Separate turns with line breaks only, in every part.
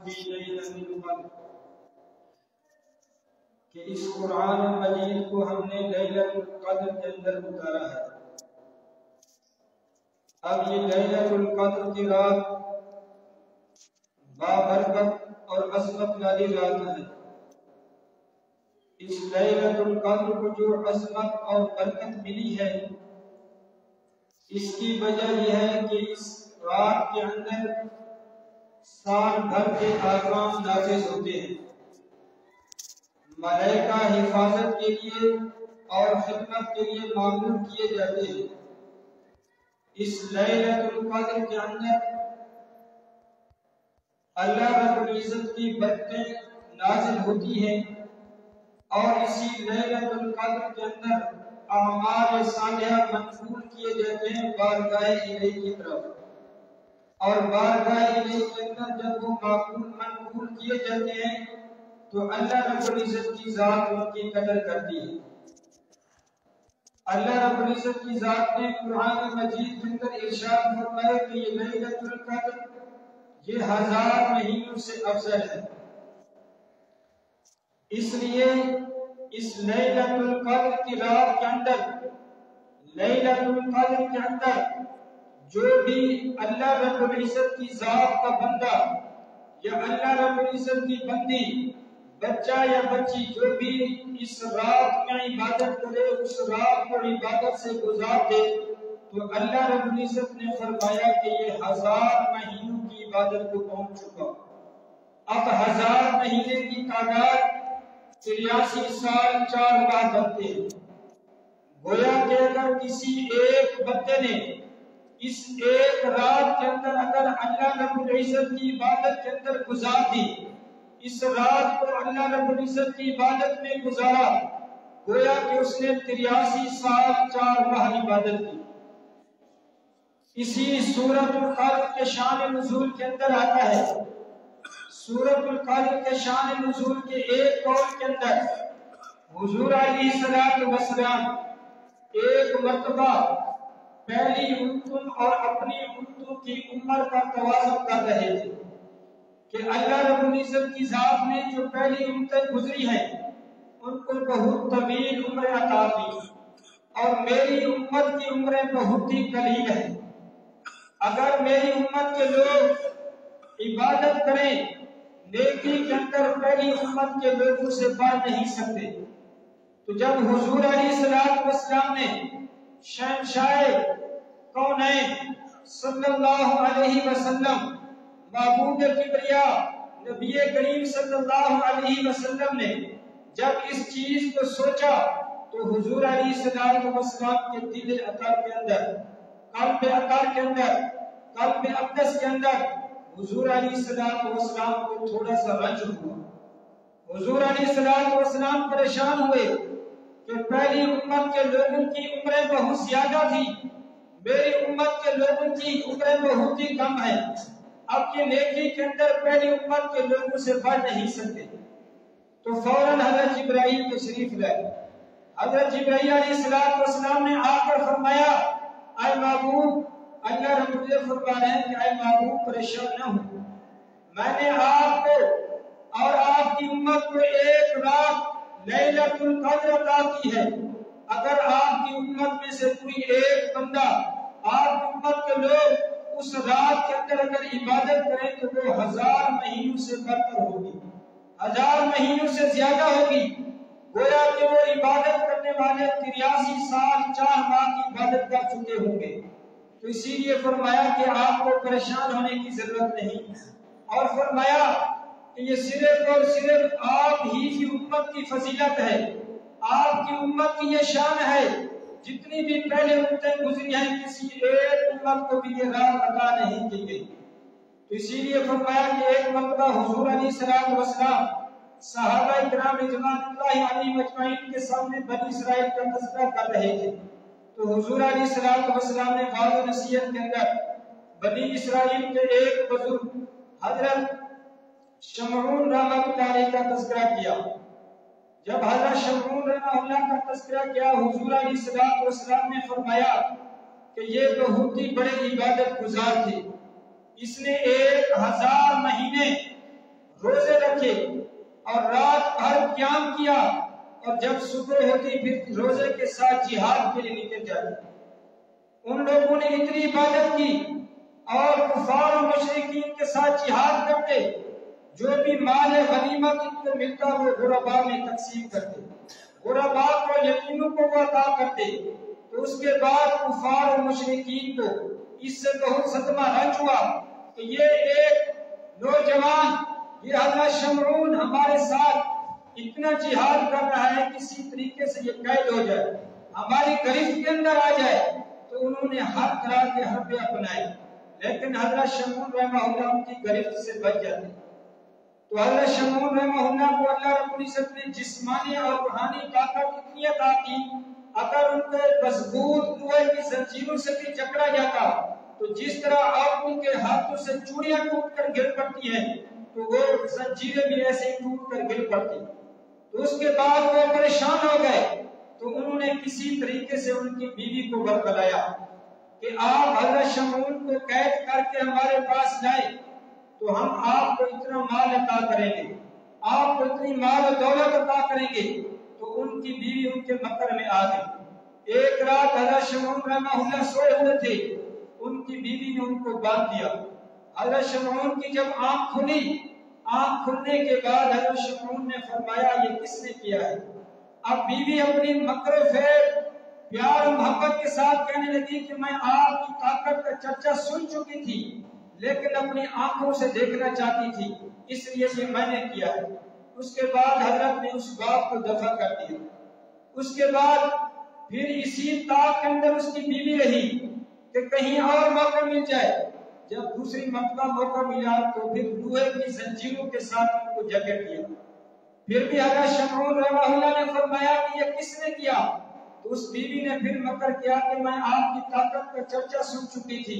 فی لیلۃ القدر کہ اس قرآن مجید کو ہم نے لیلۃ القدر کے اندر اتارا ہے۔ اب یہ لیلۃ القدر کی رات بابرکت اور عظمت والی رات ہے۔ اس لیلۃ القدر کو جو عظمت اور برکت ملی ہے، اس کی وجہ یہ ہے کہ اس رات کے اندر سال بھر کے احکام نافذ ہوتے ہیں، ملائکہ حفاظت کے لیے اور خدمت کے لیے معمور کیے جاتے ہیں۔ اس لیلۃ القدر کے اندر اللہ رب العزت کی برکتیں نازل ہوتی ہیں، اور اسی لیلۃ القدر کے اندر اعمال صالحہ منقول کیے جاتے ہیں بارگاہ الہی کی طرف، اور بارگاہ الہی کے اندر جب وہ منقول کیے جاتے ہیں تو اللہ رب العزت کی ذات ان کی قدر کرتی ہے۔ اللہ رب العزت کی ذات نے قرآن مجید کے اندر ارشاد فرمایا کہ یہ لیلۃ القدر یہ 1000 مہینوں سے افضل ہے۔ اس لیے اس لیلۃ القدر کی رات کے اندر، لیلۃ القدر کے اندر جو بھی اللہ رب العزت کی ذات کا بندہ یا اللہ رب العزت کی بندی، بچہ یا بچی جو بھی اس رات میں عبادت کرے، اس رات کو عبادت سے گزار دے، تو اللہ رب العزت نے فرمایا کہ یہ 1000 مہینوں کی عبادت کو پہنچ چکا۔ اب 1000 مہینے کی تعداد 83 سال 4 ماہ بنتے ہیں۔ گویا کہ اگر کسی ایک بندے نے اس ایک رات کے اندر اگر اللہ رب العزت کی عبادت کے اندر گزار دی، اس رات کو اللہ رب العزت کی عبادت میں گزارا، گویا کہ اس نے 83 سال 4 ماہ عبادت کی۔ اسی سورۃ القدر کے شان نزول کے اندر آتا ہے، سورۃ القدر کے شان نزول کے ایک قول کے اندر حضور علیہ السلام ایک مرتبہ پہلی امتوں اور اپنی امتوں کی عمر کا توازن کر رہے تھے کہ اللہ رب العزت کی ذات نے جو پہلی امتیں گزری ہیں ان کو بہت طویل عمریں عطا کی، اور میری امت کی عمریں بہت ہی قلیل ہیں۔ اگر میری امت کے لوگ عبادت کریں نیکی کے اندر پہلی امت کے لوگوں سے بڑھ نہیں سکتے، تو جب حضور علیہ السلام نے شہنشاہ کونین صلی اللہ علیہ وسلم، معبود کبریا نبی کریم صلی اللہ علیہ وسلم نے جب اس چیز کو سوچا، تو حضور علیہ السلام کے دل اطہر کے اندر، قلب اطہر کے اندر، قلب اقدس کے اندر حضور علیہ السلام کو تھوڑا سا رنج ہوا۔ حضور علیہ السلام پریشان ہوئے کہ پہلی امت کے لوگوں کی عمریں بہت زیادہ تھی، میری امت کے لوگوں کی عمریں بہت ہی کم ہیں، اب یہ نیکی کے اندر پہلی امت کے لوگوں سے بڑھ نہیں سکتے۔ تو فوراً حضرت جبرائیل تشریف لائے۔ حضرت جبرائیل علیہ السلام نے آ کر فرمایا، اے معبود، اللہ رب العزت فرما رہے ہیں کہ اے معبود پریشان نہ ہو، میں نے آپ کو اور آپ کی امت کو ایک رات لیلۃ القدر عطا کی ہے۔ اگر آپ کی امت میں سے کوئی ایک بندہ، آپ کی امت کے لوگ اس رات کے اندر اگر عبادت کریں تو وہ 1000 مہینوں سے برتر ہوگی، 1000 مہینوں سے زیادہ ہوگی۔ گویا کہ وہ عبادت کرنے والے 83 سال 4 ماہ کی عبادت کر چکے ہوں گے۔ تو اسی لیے فرمایا کہ آپ کو پریشان ہونے کی ضرورت نہیں، اور فرمایا کہ یہ صرف اور صرف آپ ہی کی امت کی فضیلت ہے، آپ کی امت کی یہ شان ہے، جتنی بھی پہلے امتیں گزری ہیں کسی ایک امت کو بھی یہ رات عطا نہیں کی گئی۔ تو اسی لیے فرمایا کہ ایک مرتبہ حضور علیہ السلام صحابہ کرام رضوان اللہ علیہم اجمعین کے سامنے بنی اسرائیل کا تذکرہ کر رہے تھے، تو حضور علیہ السلام نے بعض نصیحت کے اندر بنی اسرائیل کے ایک بزرگ حضرت شمعون رحمۃ اللہ علیہ کا تذکرہ کیا۔ جب حضرت شمعون رحمۃ اللہ کا تذکرہ کیا، حضور علیہ السلام نے فرمایا کہ یہ بہت ہی بڑے عبادت گزار تھے، اس نے 1000 مہینے کرتے اور رات بھر قیام کیا اور جب صبح ہوتی پھر روزے کے ساتھ جہاد کے لیے نکل جاتے۔ ان لوگوں نے اتنی عبادت کی اور کفار و مشرکین کے ساتھ جہاد کرتے، جو بھی مال غنیمت ان کو ملتا وہ غرباء میں تقسیم کرتے، غرباء کو یتیموں کو وہ عطا کرتے۔ تو اس کے بعد کفار و مشرکین کو اس سے بہت صدمہ رنج ہوا کہ یہ ایک نوجوان، یہ حضرت شمعون ہمارے ساتھ اتنا جہاد کر رہا ہے، کسی طریقے سے یہ قید ہو جائے، ہماری گرفت کے اندر آ جائے۔ تو انہوں نے ہر طرح کے حربے اپنائے، لیکن حضرت شمعون رحمہ اللہ ان کی گرفت سے بچ جاتے۔ تو حضرت شمعون رحمہ اللہ کو اللہ رب العزت نے جسمانی اور روحانی طاقت اتنی عطا کی، اگر ان کو مضبوط لوہے کی زنجیروں سے بھی جکڑا جاتا تو جس طرح عورتوں کے ہاتھوں سے چوڑیاں ٹوٹ کر گر پڑتی ہیں تو وہ زنجیریں بھی ایسے ہی ٹوٹ کر گر پڑتی۔ تو اس کے بعد وہ پریشان ہو گئے، تو انہوں نے کسی طریقے سے ان کی بیوی کو برگلایا کہ آپ حضرت شمعون کو قید کر کے ہمارے پاس لائیں تو ہم آپ کو اتنا مال عطا کریں گے، آپ کو اتنی مال و دولت عطا کریں گے۔ تو ان کی بیوی ان کے مکر میں آ گئی۔ ایک رات حضرت شمعون رحمہ اللہ سوئے ہوئے تھے، ان کی بیوی نے ان کو باندھ دیا۔ حضرت شمعون کی جب آنکھ کھلی، آنکھ کھلنے کے بعد حضرت شمعون نے فرمایا یہ کس نے کیا ہے؟ اب بیوی اپنی مکر و فریب پیار و محبت کے ساتھ کہنے لگی کہ میں آپ کی طاقت کا چرچا سن چکی تھی، لیکن اپنی آنکھوں سے دیکھنا چاہتی تھی، اس لیے یہ میں نے کیا ہے۔ اس کے بعد حضرت نے اس باپ کو دفع کر دیا۔ اس کے بعد پھر اسی طاق کے اندر اس کی بیوی رہی کہ کہیں اور موقع مل جائے۔ جب دوسری مرتبہ موقع ملا تو پھر لوہے کی زنجیروں کے ساتھ ان کو جکڑ دیا۔ پھر بھی حضرت شمعون رحمہ اللہ نے فرمایا کہ یہ کس نے کیا؟ تو اس بیوی نے پھر مکر کیا کہ میں آپ کی طاقت کا چرچا سن چکی تھی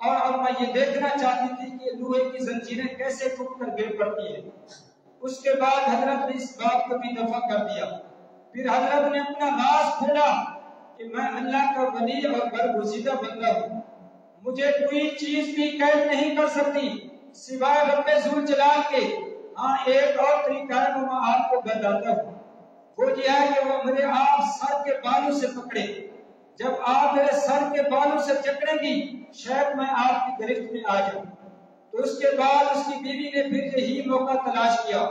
اور اب میں یہ دیکھنا چاہتی تھی کہ لوہے کی زنجیریں کیسے ٹوٹ کر گر پڑتی ہیں۔ اس کے بعد حضرت نے اس باپ کو بھی دفع کر دیا۔ پھر حضرت نے اپنا راز کھولا کہ میں اللہ کا ولی اور برگزیدہ بندہ ہوں، مجھے کوئی چیز بھی قید نہیں کر سکتی سوائے رب ذوالجلال کے۔ ہاں ایک اور طریقہ ہے وہ میں آپ کو بتاتا ہوں، وہ یہ ہے کہ وہ مجھے آپ سر کے بالوں سے پکڑے، جب آپ میرے سر کے بالوں سے جکڑیں گی شاید میں آپ کی گرفت میں آ جاؤں۔ تو اس کے بعد اس کی بیوی نے پھر یہی موقع تلاش کیا۔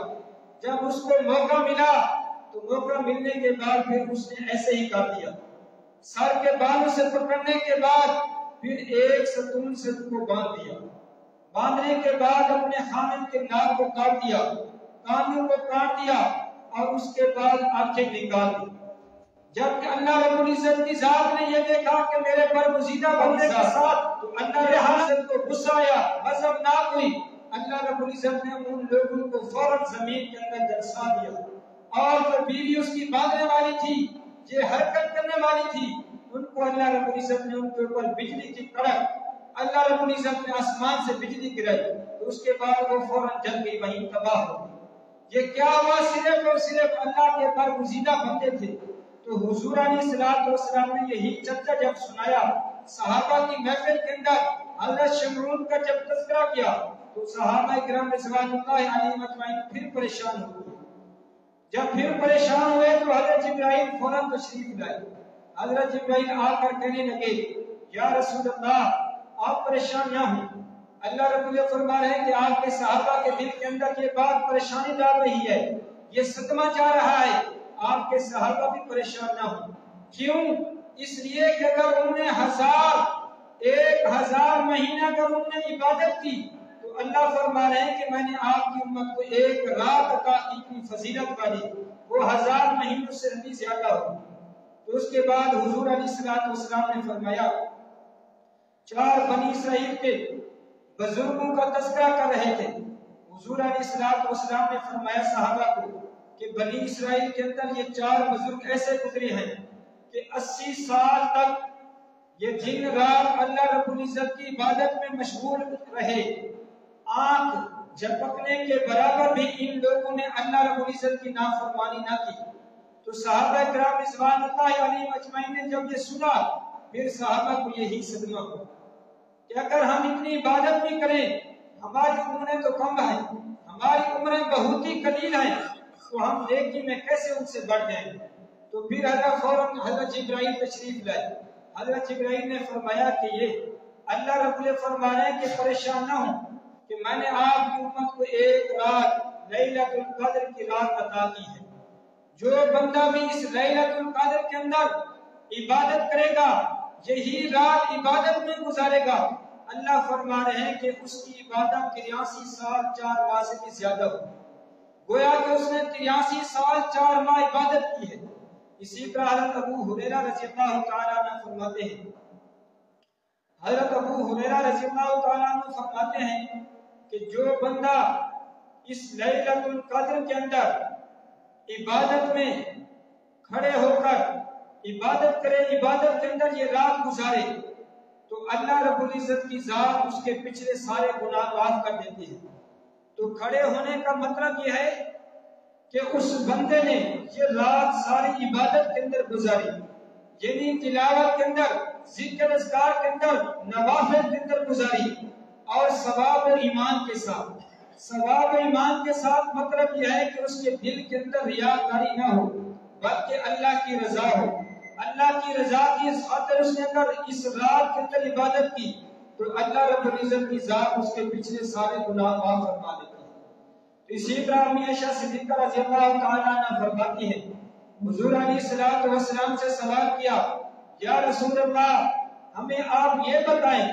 جب اس کو موقع ملا تو موقع ملنے کے بعد پھر اس نے ایسے ہی کر دیا، سر کے بالوں سے پکڑنے کے بعد پھر ایک ستون سے اس کو باندھ دیا۔ باندھنے کے بعد اپنے خامن کے ناک کو کاٹ دیا، کانوں کو کاٹ دیا اور اس کے بعد آنکھیں نکال دی۔ جب کہ اللہ رب العزت کی ذات نے یہ دیکھا کہ میرے برگزیدہ بندے کے ساتھ تو اللہ رب العزت کو غصہ آیا، غضب ناک ہوئی۔ اللہ رب العزت نے ان لوگوں کو فوراً زمین کے اندر دھنسا دیا، اور جو بیوی اس کی باندھنے والی تھی، یہ حرکت کرنے والی تھی، ان کو اللہ رب العزت نے ان کے اوپر بجلی کی کڑک، اللہ رب العزت نے آسمان سے بجلی گرائی، تو اس کے بعد وہ فوراً جل گئی، وہیں تباہ ہو گئی۔ یہ کیا ہوا؟ صرف اور صرف اللہ کے برگزیدہ بندے تھے۔ تو حضور علیہ السلام نے یہی چرچا جب سنایا صحابہ کی محفل کے اندر، حضرت شمعون کا جب تذکرہ کیا تو صحابہ کرام رضوان اللہ علیہم اجمعین پھر پریشان ہوئے۔ جب پھر پریشان ہوئے تو حضرت جبرائیل فوراً تشریف لائے۔ حضرت جبرائیل آ کر کہنے لگے یا رسول اللہ آپ پریشان نہ ہوں، اللہ رب العزت فرما رہے ہیں کہ آپ کے صحابہ کے دل کے اندر یہ بات پریشانی ڈال رہی ہے، یہ صدمہ جا رہا ہے، آپ کے صحابہ بھی پریشان نہ ہوں۔ کیوں؟ اس لیے کہ اگر انہوں نے 1000 مہینہ اگر انہوں نے عبادت کی تو اللہ فرما رہے ہیں کہ میں نے آپ کی امت کو ایک رات عطا کی اتنی فضیلت والی، وہ 1000 مہینوں سے بھی زیادہ ہو۔ تو اس کے بعد حضور علیہ السلام نے فرمایا 4 بنی اسرائیل کے بزرگوں کا تذکرہ کر رہے تھے۔ حضور علیہ السلام نے فرمایا صحابہ کو کہ بنی اسرائیل کے اندر یہ 4 بزرگ ایسے گزرے ہیں کہ 80 سال تک یہ دن رات اللہ رب العزت کی عبادت میں مشغول رہے، آنکھ جھپکنے کے برابر بھی ان لوگوں نے اللہ رب العزت کی نافرمانی نہ کی۔ تو صحابہ کرام رضوان اللہ علیہم اجمعین نے جب یہ سنا پھر صحابہ کو یہی صدمہ ہوا کہ اگر ہم اتنی عبادت بھی کریں، ہماری عمریں تو کم ہیں، ہماری عمر عمریں بہت ہی قلیل ہیں تو ہم نیکی میں کیسے ان سے بڑھ جائیں؟ تو پھر فوراً حضرت جبرائیل تشریف لائے. حضرت جبرائیل نے فرمایا کہ یہ اللہ رب فرما رہے ہیں کہ پریشان نہ ہوں کہ میں نے آپ کی امت کو ایک رات لیلۃ القدر کی رات عطا کی ہے. جو بندہ بھی اس لیلۃ القدر کے اندر عبادت کرے گا، یہی رات عبادت میں گزارے گا، اللہ فرما رہے ہیں کہ اس کی عبادت 83 سال 4 ماہ سے بھی زیادہ ہو. گویا کہ اس نے 83 سال 4 ماہ عبادت کی ہے. اسی طرح حضرت ابو ہریرہ رضی اللہ تعالیٰ عنہ فرماتے ہیں، حضرت ابو ہریرہ رضی اللہ تعالیٰ عنہ فرماتے ہیں کہ جو بندہ اس لیلۃ القدر کے اندر عبادت میں کھڑے ہو کر عبادت کرے، عبادت کے اندر یہ رات گزارے، تو اللہ رب العزت کی ذات اس کے پچھلے سارے گناہ معاف کر دیتی ہے. تو کھڑے ہونے کا مطلب یہ ہے کہ اس بندے نے یہ رات ساری عبادت کے اندر گزاری، یعنی تلاوت کے اندر، ذکر اذکار کے اندر، نوافل کے اندر گزاری، اور ثواب و ایمان کے ساتھ. ثواب و ایمان کے ساتھ مطلب یہ ہے کہ اس کے دل کے اندر ریاکاری نہ ہو بلکہ اللہ کی رضا ہو. اللہ کی رضا کی خاطر اس نے اگر اس رات کے اندر عبادت کی تو اللہ رب العزت کی ذات اس کے پچھلے سارے گناہ معاف فرما دیتی ہے. اسی طرح امی عائشہ صدیقہ رضی اللہ تعالیٰ عنہ فرماتی ہے، حضور علیہ السلام سے سوال کیا، یا رسول اللہ ہمیں آپ یہ بتائیں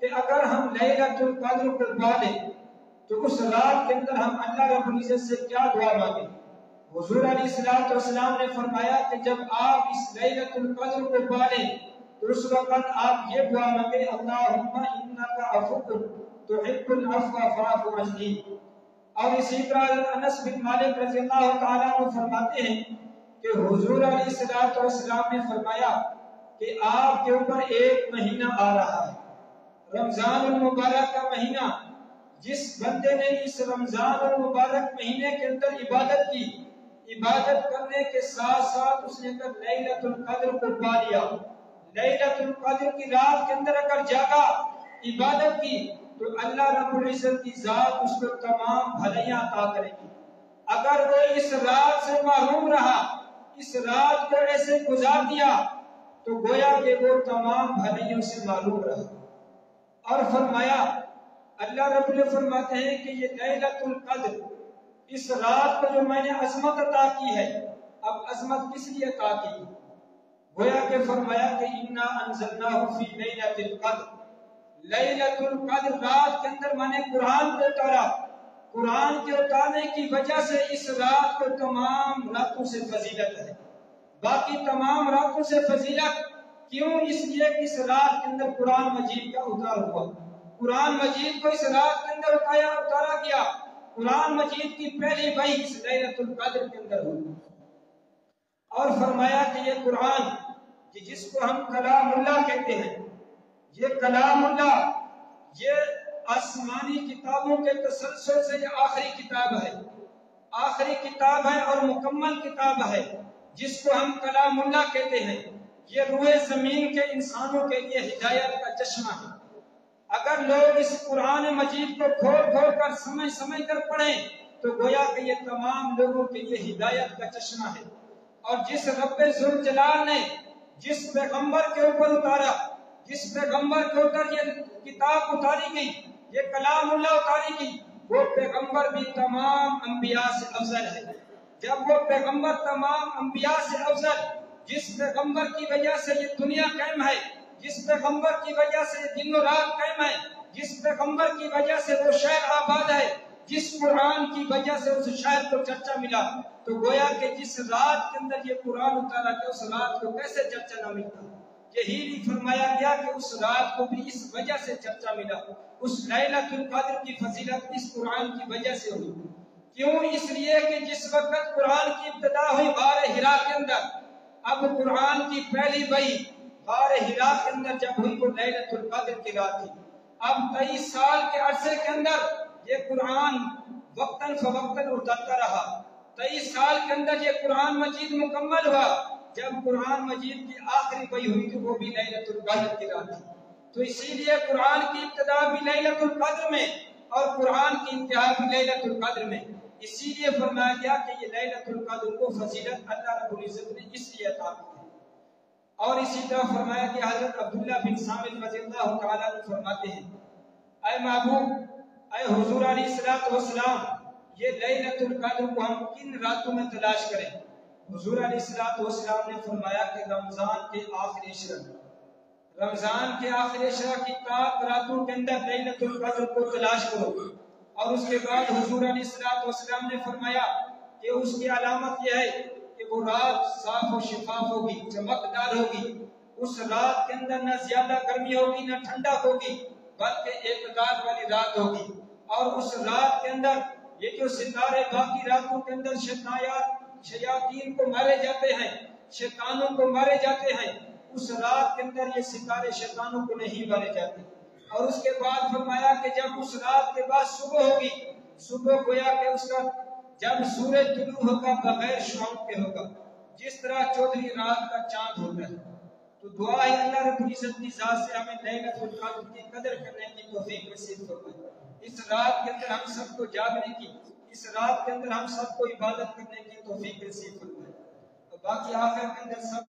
کہ اگر ہم لیلۃ القدر کو پا لیں تو اس رات کے اندر ہم اللہ رب العزت سے کیا دعا مانگیں؟ حضور علیہ السلام نے فرمایا کہ جب آپ اس لیلۃ القدر کو پا لیں تو اس وقت آپ یہ دعا مانگیں، اللہم انک عفو تحب العفو فاعف عنی. اور اسی طرح انس بن مالک رضی اللہ تعالیٰ عنہ فرماتے ہیں کہ حضور علیہ السلام نے فرمایا کہ آپ کے اوپر ایک مہینہ آ رہا ہے، رمضان المبارک کا مہینہ. جس بندے نے اس رمضان المبارک مہینے کے اندر عبادت کی، عبادت کرنے کے ساتھ ساتھ اس نے اگر لیلۃ القدر کو پا لیا، لیلۃ القدر کی رات کے اندر اگر جاگا، عبادت کی، تو اللہ رب العزت کی ذات اس کو تمام بھلائیاں عطا کرے گی. اگر وہ اس رات سے محروم رہا، اس رات کو ایسے گزار دیا، تو گویا کہ وہ تمام بھلائیوں سے معلوم رہا. اور فرمایا، اللہ رب العزت فرماتے ہیں کہ یہ لیلۃ القدر، اس رات کو جو میں نے عظمت عطا کی ہے، اب عظمت کس لیے عطا کی؟ گویا کہ فرمایا کہ انا انزلناہ فی لیلۃ القدر، لیلۃ القدر رات کے اندر میں نے قرآن کو اتارا. قرآن کے اتارنے کی وجہ سے اس رات کو تمام راتوں سے فضیلت ہے. باقی تمام راتوں سے فضیلت کیوں؟ اس لیے کہ اس رات کے اندر قرآن مجید کا اتار ہوا. قرآن مجید کو اس رات کے اندر اتارا گیا. قرآن مجید کی پہلی وحی اس لیلۃ القدر کے اندر ہوئی. اور فرمایا کہ یہ قرآن جس کو ہم کلام اللہ کہتے ہیں، یہ کلام اللہ، یہ آسمانی کتابوں کے تسلسل سے یہ آخری کتاب ہے، آخری کتاب ہے اور مکمل کتاب ہے جس کو ہم کلام اللہ کہتے ہیں. یہ روح زمین کے انسانوں کے لیے ہدایت کا چشمہ ہے. اگر لوگ اس قرآن مجید کو کھول کھول کر سمجھ کر پڑھیں تو گویا کہ یہ تمام لوگوں کے لیے ہدایت کا چشمہ ہے. اور جس رب ذوالجلال نے جس پیغمبر کے اوپر اتارا، جس پیغمبر کے اوپر یہ کتاب اتاری گئی، یہ کلام اللہ اتاری گئی، وہ پیغمبر بھی تمام انبیاء سے افضل ہے. جب وہ پیغمبر تمام انبیاء سے افضل، جس پیغمبر کی وجہ سے یہ دنیا قائم ہے، جس پیغمبر کی وجہ سے دن و رات قائم ہے، جس پیغمبر کی وجہ سے وہ شہر آباد ہے، جس قرآن کی وجہ سے اس شہر کو چرچا ملا، تو گویا کہ جس رات کے اندر یہ قرآن اتارا گیا اس رات کو کیسے چرچا نہ ملتا؟ یہی بھی فرمایا گیا کہ اس رات کو بھی اس وجہ سے چرچا ملا. اس لیلۃ القدر کی فضیلت اس قرآن کی وجہ سے ہوئی. کیوں؟ اس لیے کہ جس وقت قرآن کی ابتدا ہوئی غار حرا کے اندر، اب قرآن کی پہلی وحی غار حرا کے اندر جب ہوئی تو لیلۃ القدر کی رات تھی. اب 23 سال کے عرصے کے اندر یہ قرآن وقتاً فوقتاً اترتا رہا. 23 سال کے اندر یہ قرآن مجید مکمل ہوا. جب قرآن مجید کی آخری وحی ہوئی تو وہ بھی لیلۃ القدر کی رات تھی. تو اسی لیے قرآن کی ابتدا بھی لیلۃ القدر میں اور قرآن کی انتہا بھی لیلۃ القدر میں، اسی لیے فرمایا گیا کہ یہ لیلۃ القدر کو فضیلت اللہ رب العزت نے اس لیے عطا کی ہے۔ اور اسی طرح فرمایا کہ حضرت عبداللہ بن سامد رضی اللہ تعالیٰ عنہ فرماتے ہیں، اے محبوب، اے حضور علیہ السلام، یہ لیلۃ القدر کو ہم کن راتوں میں تلاش کریں؟ حضور علیہ السلام نے فرمایا کہ رمضان کے آخری عشرہ کی 7 راتوں کے اندر لیلۃ القدر کو تلاش کرو۔ اور اس کے بعد حضور علیہ السلام نے فرمایا کہ اس کی علامت یہ ہے کہ وہ رات صاف و شفاف ہوگی، چمکدار ہوگی، اس رات کے اندر نہ زیادہ گرمی ہوگی نہ ٹھنڈا ہوگی، بلکہ اعتدال والی رات ہوگی۔ اور اس رات کے اندر یہ جو ستارے باقی راتوں کے اندر شیاطین کو مارے جاتے ہیں، شیطانوں کو مارے جاتے ہیں، اس رات کے اندر یہ ستارے شیطانوں کو نہیں مارے جاتے۔ اور اس کے بعد فرمایا کہ جب اس رات کے بعد صبح ہوگی، صبح گویا کہ اس کا جب سورج طلوع ہوگا بغیر شعاؤں کے ہوگا، جس طرح چودھری رات کا چاند ہوتا ہے۔ تو دعا ہے اللہ رب العزت کی ذات سے ہمیں لیلۃ القدر کی قدر کرنے کی توفیق نصیب فرمائے۔ اس رات کے اندر ہم سب کو جاگنے کی، اس رات کے اندر ہم سب کو عبادت کرنے کی توفیق نصیب فرمائے۔ اور باقی آخر کے اندر سب